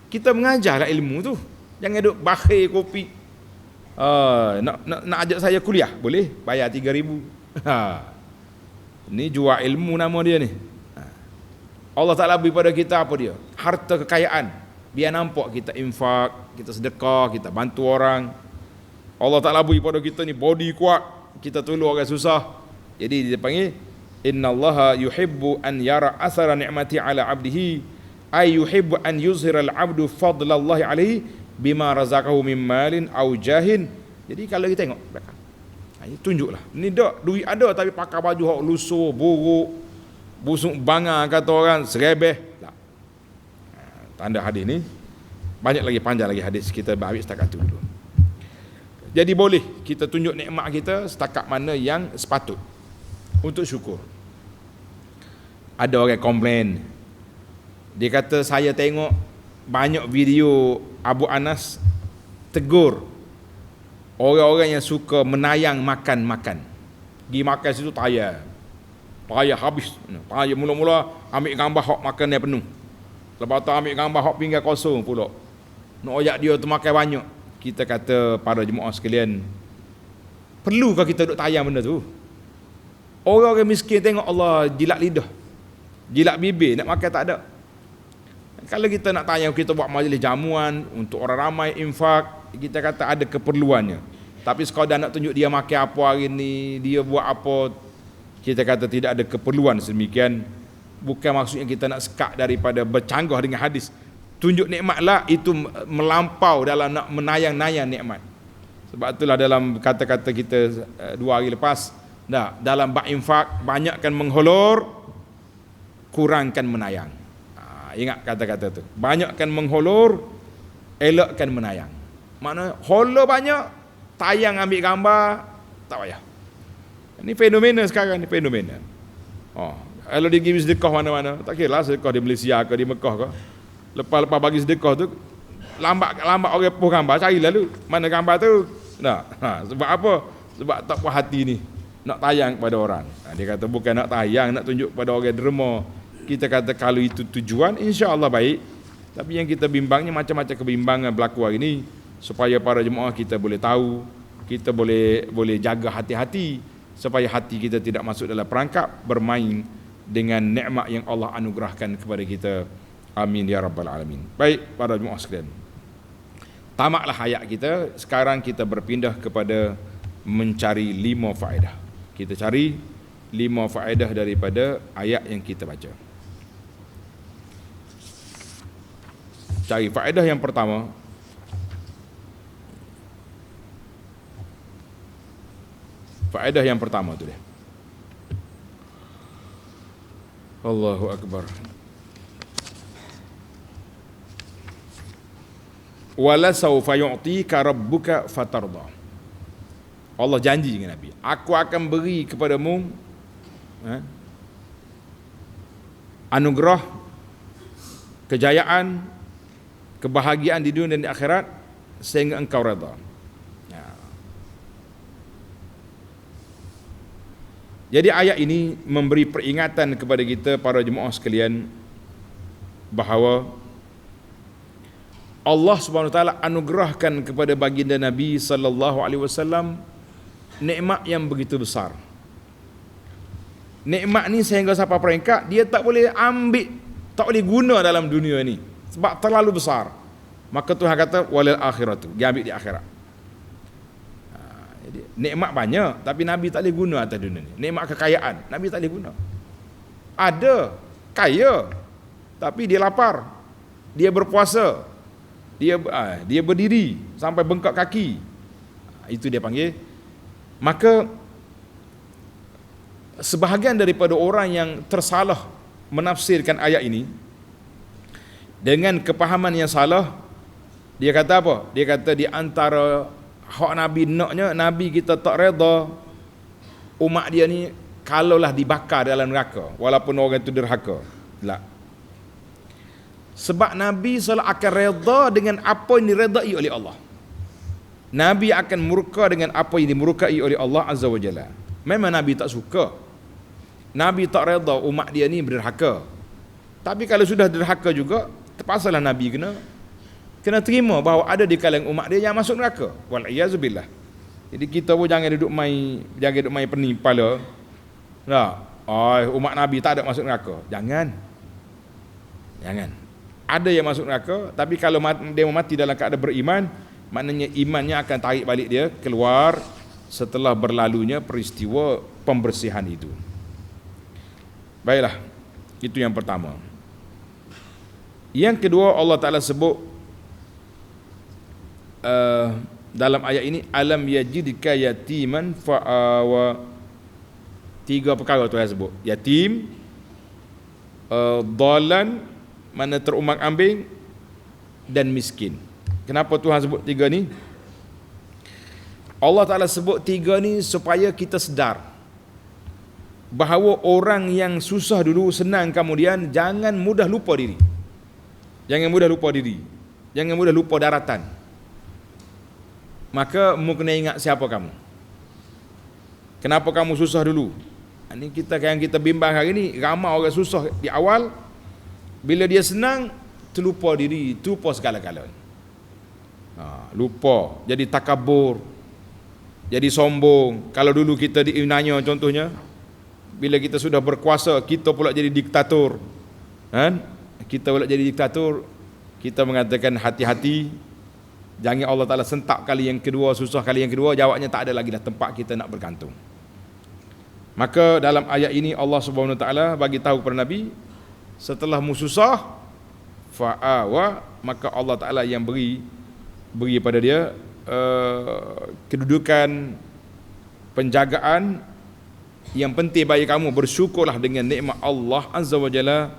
Kita mengajarlah ilmu tu. Jangan duk bakhil kopi. Nak ajak saya kuliah, boleh? Bayar 3,000. Ni jual ilmu nama dia ni. Allah Ta'ala beri pada kita apa dia? Harta kekayaan. Biar nampak kita infak, kita sedekah, kita bantu orang. Allah Ta'ala beri pada kita ni body kuat, kita tolong orang susah. Jadi dia panggil innallaha yuhibbu an yara athara ni'mati ala 'abdihi ay yuhibbu an yuzhira al-'abdu fadlallahi alaihi bima razaqahu min malin aw jahin. Jadi kalau kita tengok belakang, ini tunjuklah. Ni dak duit ada tapi pakai baju hok lusuh, buruk, busuk banga kata orang, serebeh. Tak. Tanda hadis ni banyak lagi, panjang lagi hadis, kita ambil setakat tu dulu. Jadi boleh kita tunjuk nikmat kita setakat mana yang sepatut untuk syukur. Ada orang komplain, dia kata saya tengok banyak video Abu Anas tegur orang-orang yang suka menayang makan-makan. Pergi makan situ tayar habis. Tayar mula-mula ambil gambar hok makan dia penuh. Lepas tu ambil gambar hok pinggan kosong pula. Nak ajak dia tu makan banyak. Kita kata para jemaah sekalian, perlukah kita duk tayang benda tu? Orang-orang miskin tengok Allah jilat lidah, jilat bibir, nak makan tak ada. Kalau kita nak tayang, kita buat majlis jamuan untuk orang ramai, infak, kita kata ada keperluannya. Tapi sekadar nak tunjuk dia makan apa hari ni, dia buat apa, kita kata tidak ada keperluan sedemikian. Bukan maksudnya kita nak sekat daripada bercanggah dengan hadis. Tunjuk nikmatlah, itu melampau dalam nak menayang-nayang nikmat. Sebab itulah dalam kata-kata kita 2 hari lepas, dalam bab infak, banyakkan mengholor, kurangkan menayang. Ingat kata-kata tu. Banyakkan mengholor, elakkan menayang. Mana holor banyak, tayang ambil gambar, tak payah. Ini fenomena sekarang ni, fenomena. Kalau dia pergi sedekah mana-mana, tak kira lah sedekah di Malaysia ke di Mekah ke, lepas bagi sedekah tu, lambat orang post gambar, cari lalu mana gambar tu. Sebab apa? Sebab tak puas hati ni, nak tayang kepada orang. Dia kata bukan nak tayang, nak tunjuk kepada orang derma. Kita kata kalau itu tujuan, insya-Allah baik. Tapi yang kita bimbangnya macam-macam kebimbangan berlaku hari ini, supaya para jemaah kita boleh tahu, kita boleh jaga hati-hati supaya hati kita tidak masuk dalam perangkap bermain dengan nikmat yang Allah anugerahkan kepada kita. Amin ya rabbal alamin. Baik para jemaah sekalian, tamatlah ayat kita. Sekarang kita berpindah kepada mencari 5 faedah. Kita cari 5 faedah daripada ayat yang kita baca. Cari faedah yang pertama. Faedah yang pertama tu dia. Allahu akbar. Wala sawfa yu'tika rabbuka fatarda. Allah janji dengan Nabi, aku akan beri kepadamu anugerah, kejayaan, kebahagiaan di dunia dan di akhirat sehingga engkau redha. Jadi ayat ini memberi peringatan kepada kita para jemaah sekalian bahawa Allah Subhanahu Wa Taala anugerahkan kepada baginda Nabi sallallahu alaihi wasallam nikmat yang begitu besar. Nikmat ni sehingga sampai peringkat dia tak boleh ambil, tak boleh guna dalam dunia ni sebab terlalu besar. Maka Tuhan kata walil akhiratu, dia ambil di akhirat. Jadi nikmat banyak tapi Nabi tak boleh guna atas dunia ni. Nikmat kekayaan Nabi tak boleh guna. Ada kaya tapi dia lapar, dia berpuasa, dia berdiri sampai bengkak kaki. Itu dia panggil. Maka sebahagian daripada orang yang tersalah menafsirkan ayat ini dengan kepahaman yang salah, dia kata apa? Dia kata di antara hak Nabi naknya, Nabi kita tak reda umat dia ni kalaulah dibakar dalam neraka walaupun orang itu derhaka. Tak. Sebab Nabi selalu akan reda dengan apa yang diredai oleh Allah. Nabi akan murka dengan apa yang dimurkai oleh Allah Azza wa Jalla. Memang Nabi tak suka, Nabi tak reda umat dia ni berderhaka. Tapi kalau sudah derhaka juga, terpaksalah Nabi kena terima bahawa ada di kalangan umat dia yang masuk neraka. Wal-iyazubillah. Jadi kita pun jangan duduk main pening kepala. Oh, umat Nabi tak ada masuk neraka. Jangan. Ada yang masuk neraka, tapi kalau dia mati dalam keadaan beriman, maknanya imannya akan tarik balik dia keluar setelah berlalunya peristiwa pembersihan itu. Baiklah, itu yang pertama. Yang kedua, Allah Ta'ala sebut dalam ayat ini, alam yajidka yatiman fa'awa. 3 perkara Tuhan sebut. Yatim, dhalan, mana terumbang ambing, dan miskin. Kenapa Tuhan sebut 3 ni? Allah Ta'ala sebut 3 ni supaya kita sedar bahawa orang yang susah dulu senang kemudian jangan mudah lupa diri. Jangan mudah lupa daratan. Maka mu kena ingat siapa kamu. Kenapa kamu susah dulu? Ini yang kita bimbang hari ni, ramai orang susah di awal, bila dia senang terlupa diri, terlupa segala-galanya. Lupa, jadi takabur, jadi sombong. Kalau dulu kita nanya contohnya, bila kita sudah berkuasa, kita pula jadi diktator. Kita pula jadi diktator, kita mengatakan hati-hati, jangan Allah Ta'ala sentak kali yang kedua, susah kali yang kedua, jawabnya tak ada lagi dah tempat kita nak bergantung. Maka dalam ayat ini Allah Subhanahu Wa Ta'ala bagi tahu kepada Nabi, setelah susah fa'awa, maka Allah Ta'ala yang beri pada dia kedudukan, penjagaan. Yang penting bagi kamu, bersyukurlah dengan nikmat Allah Azza wa Jalla.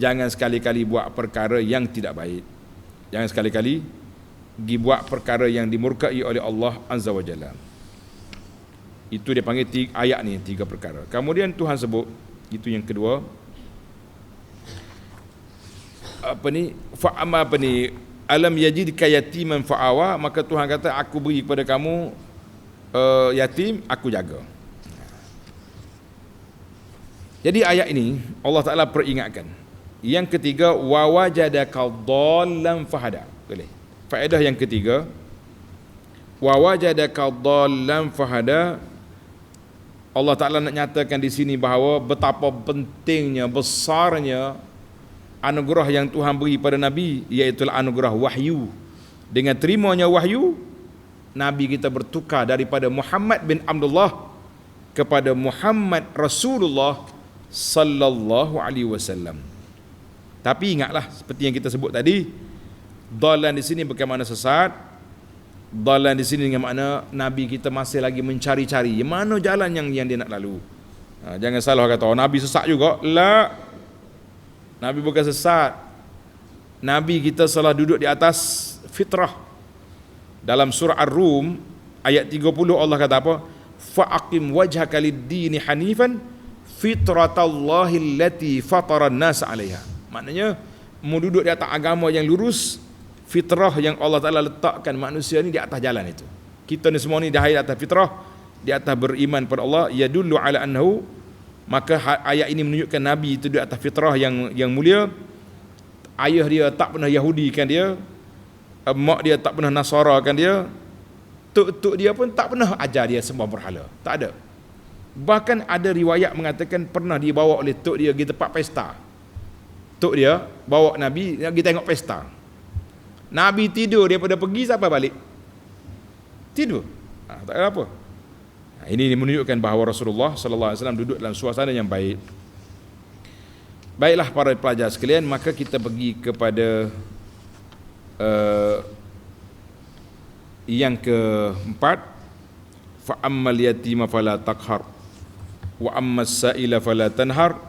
Jangan sekali-kali buat perkara yang tidak baik. Jangan sekali-kali buat perkara yang dimurkai oleh Allah Azza wa Jalla. Itu dia panggil ayat ni 3 perkara. Kemudian Tuhan sebut, itu yang kedua, alam yajidka yatiman fa'awa, maka Tuhan kata aku beri kepada kamu yatim, aku jaga. Jadi ayat ini Allah Ta'ala peringatkan. Yang ketiga, wa wajadaka dhallan fahada. Boleh. Faedah yang ketiga, wa wajadaka dhallan fahada. Allah Ta'ala nak nyatakan di sini bahawa betapa pentingnya, besarnya anugerah yang Tuhan beri pada Nabi, iaitu anugerah wahyu. Dengan terimanya wahyu, Nabi kita bertukar daripada Muhammad bin Abdullah kepada Muhammad Rasulullah sallallahu alaihi wasallam. Tapi ingatlah, seperti yang kita sebut tadi, dhalan di sini bukan makna sesat. Dhalan di sini dengan makna Nabi kita masih lagi mencari-cari mana jalan yang dia nak lalu. Jangan salah kata, Nabi sesat juga. La, Nabi bukan sesat. Nabi kita salah duduk di atas fitrah. Dalam surah Ar-Rum ayat 30 Allah kata apa? Fa'aqim wajhaka lid-dini hanifan fitratallahi allati fataran nas 'alaiha. Maknanya mu duduk di atas agama yang lurus, fitrah yang Allah Ta'ala letakkan manusia ni di atas jalan itu. Kita ni semua ni dah di atas fitrah, di atas beriman pada Allah. Yadullu ala annahu, maka ayat ini menunjukkan Nabi itu di atas fitrah yang mulia. Ayah dia tak pernah Yahudi kan dia, mak dia tak pernah Nasara kan dia, tok dia pun tak pernah ajar dia sembah berhala, tak ada. Bahkan ada riwayat mengatakan pernah dibawa oleh tok dia pergi tempat pesta. Tok dia bawa Nabi pergi tengok pesta. Nabi tidur, daripada pergi sampai balik tidur. Tak ada apa. Ini menunjukkan bahawa Rasulullah sallallahu alaihi wasallam duduk dalam suasana yang baik. Baiklah para pelajar sekalian, maka kita pergi kepada yang keempat, fa ammal yatima fala taqhar wa ammas sa'ila fala tanhar.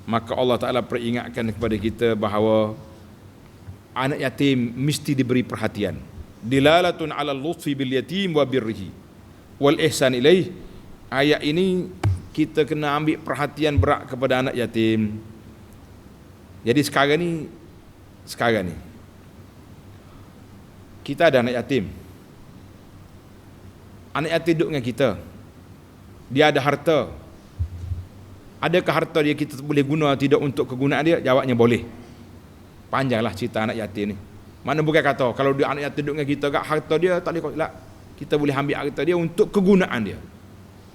Maka Allah Ta'ala peringatkan kepada kita bahawa anak yatim mesti diberi perhatian. Dilalatun 'ala lutfi bil yatim wa birrihi wal ihsan ilaih. Ayat ini kita kena ambil perhatian berat kepada anak yatim. Jadi sekarang ni kita ada anak yatim. Anak yatim duduk dengan kita, dia ada harta. Adakah harta dia kita boleh guna tidak untuk kegunaan dia? Jawabnya boleh. Panjanglah cerita anak yatim ni. Mana bukan kata kalau dia anak yatim duduk dengan kita, harta dia tak boleh. Kita boleh ambil harta dia untuk kegunaan dia,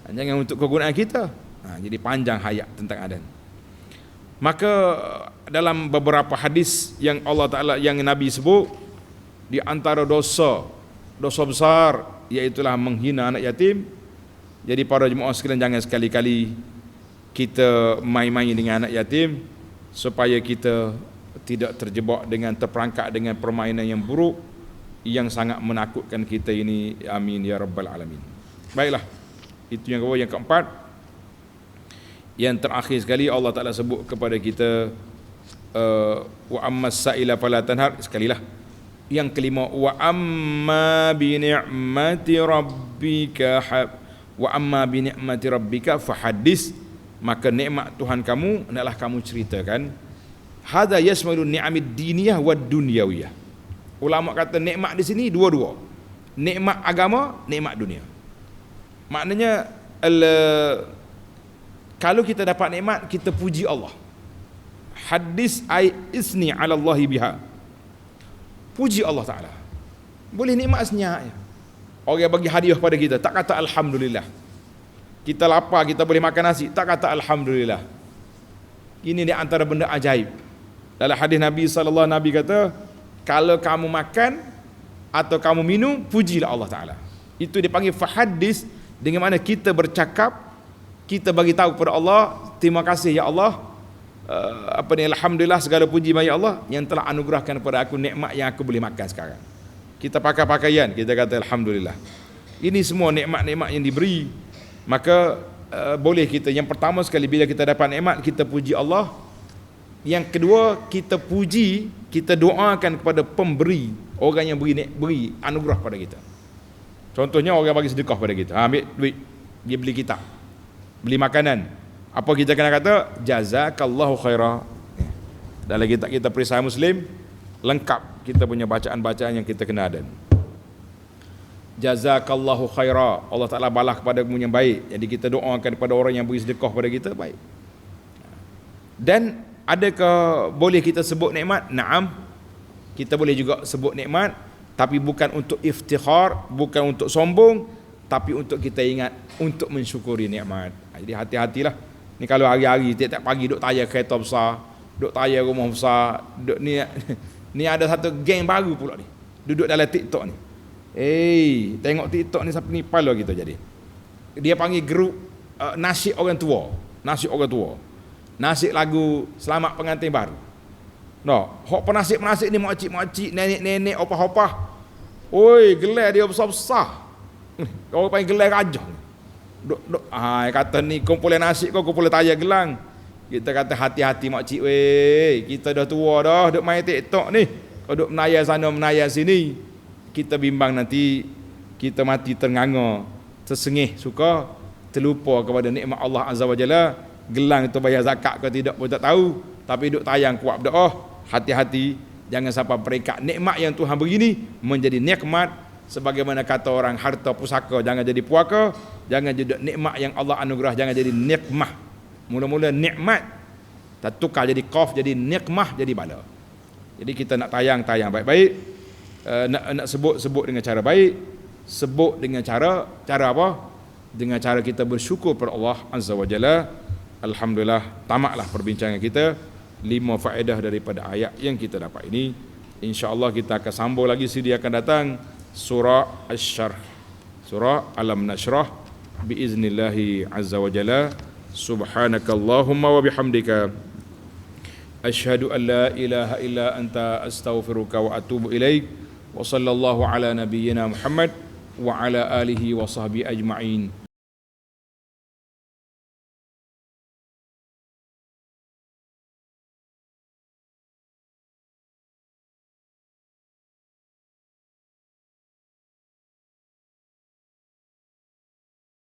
jangan untuk kegunaan kita. Jadi panjang hayat tentang adan. Maka dalam beberapa hadis yang Allah Ta'ala, yang Nabi sebut, di antara dosa besar iaitulah menghina anak yatim. Jadi para jemaah sekalian, jangan sekali-kali kita main-main dengan anak yatim, supaya kita tidak terjebak dengan, terperangkap dengan permainan yang buruk yang sangat menakutkan kita ini. Amin ya rabbal alamin. Baiklah, itu yang kedua. Yang keempat, yang terakhir sekali, Allah Ta'ala sebut kepada kita wa ammas sa'ila fala tanhar. Sekalilah. Yang kelima, wa amma bi ni'mati rabbika fahaddis. Maka nikmat Tuhan kamu hendaklah kamu ceritakan. Hadza yasmalu ni'amid diniyah wad dunyawiyah. Ulama kata nikmat di sini dua-dua. Nikmat agama, nikmat dunia. Maknanya kalau kita dapat nikmat, kita puji Allah. Hadis ai isni 'ala Allah biha. Puji Allah Ta'ala. Boleh nikmat senyap. Orang bagi hadiah pada kita, tak kata alhamdulillah. Kita lapar, kita boleh makan nasi, tak kata alhamdulillah. Ini di antara benda ajaib. Dalam hadis Nabi sallallahu alaihi wasallam, Nabi kata, kalau kamu makan atau kamu minum, pujilah Allah Ta'ala. Itu dipanggil fahadis, dengan mana kita bercakap, kita bagi tahu kepada Allah, terima kasih ya Allah, alhamdulillah, segala puji bagi Allah yang telah anugerahkan kepada aku nikmat yang aku boleh makan sekarang. Kita pakai pakaian, kita kata alhamdulillah. Ini semua nikmat-nikmat yang diberi. Maka boleh kita, yang pertama sekali bila kita dapat nikmat, kita puji Allah. Yang kedua, kita puji, kita doakan kepada pemberi, orang yang beri anugerah pada kita. Contohnya orang bagi sedekah pada kita, ambil duit, dia beli kitab, beli makanan, apa kita kena kata? Jazakallahu khairah. Dalam kitab kita Perisai Muslim, lengkap kita punya bacaan-bacaan yang kita kena ada. Jazakallahu khairah, Allah Ta'ala balas kepada kamu yang baik. Jadi kita doakan kepada orang yang beri sedekah pada kita, baik. Dan adakah boleh kita sebut nikmat? Naam, kita boleh juga sebut nikmat, tapi bukan untuk iftikhar, bukan untuk sombong, tapi untuk kita ingat, untuk mensyukuri nikmat. Jadi hati-hatilah. Ni kalau hari-hari tiap-tiap pagi duk tayar kereta besar, duk tayar rumah besar, duk ni ada satu geng baru pula ni, duduk dalam TikTok ni. Tengok TikTok ni sampai ni pala kita jadi. Dia panggil grup nasyid orang tua. Nasyid lagu selamat pengantin baru. Hok penasik-penasik ni makcik-makcik, nenek-nenek, opah-opah. Oi, gelar dia besar-besar. Orang panggil gelar raja. Kata ni kumpulan nasyid kau, kumpulan tayar gelang. Kita kata hati-hati makcik weh. Kita dah tua dah, duk main TikTok ni. Kau duk menayar sana, menayar sini. Kita bimbang nanti kita mati ternganga, tersengih suka, terlupa kepada nikmat Allah Azza wa Jalla. Gelang itu bayar zakat ke tidak pun tak tahu, tapi duk tayang kuat berdoa. Hati-hati, jangan sampai peringkat nikmat yang Tuhan beri ni menjadi nikmat. Sebagaimana kata orang, harta pusaka jangan jadi puaka, jangan jadi nikmat yang Allah anugerah, jangan jadi nikmah. Mula-mula nikmat tak tukar jadi qaf, jadi nikmah, jadi bala. Jadi kita nak tayang baik-baik. Nak sebut dengan cara baik, sebut dengan cara apa? Dengan cara kita bersyukur kepada Allah Azza wa Jalla. Alhamdulillah, tamatlah perbincangan kita 5 faedah daripada ayat yang kita dapat ini. InsyaAllah kita akan sambung lagi sidi akan datang surah Asy-Syarh, surah Alam Nashrah, biiznillahi Azza wa Jalla. Subhanakallahumma wa bihamdika, asyhadu an la ilaha illa anta, astaghfiruka wa atubu ilaik. Wa sallallahu ala nabiyyina Muhammad wa ala alihi wa sahbihi ajma'in.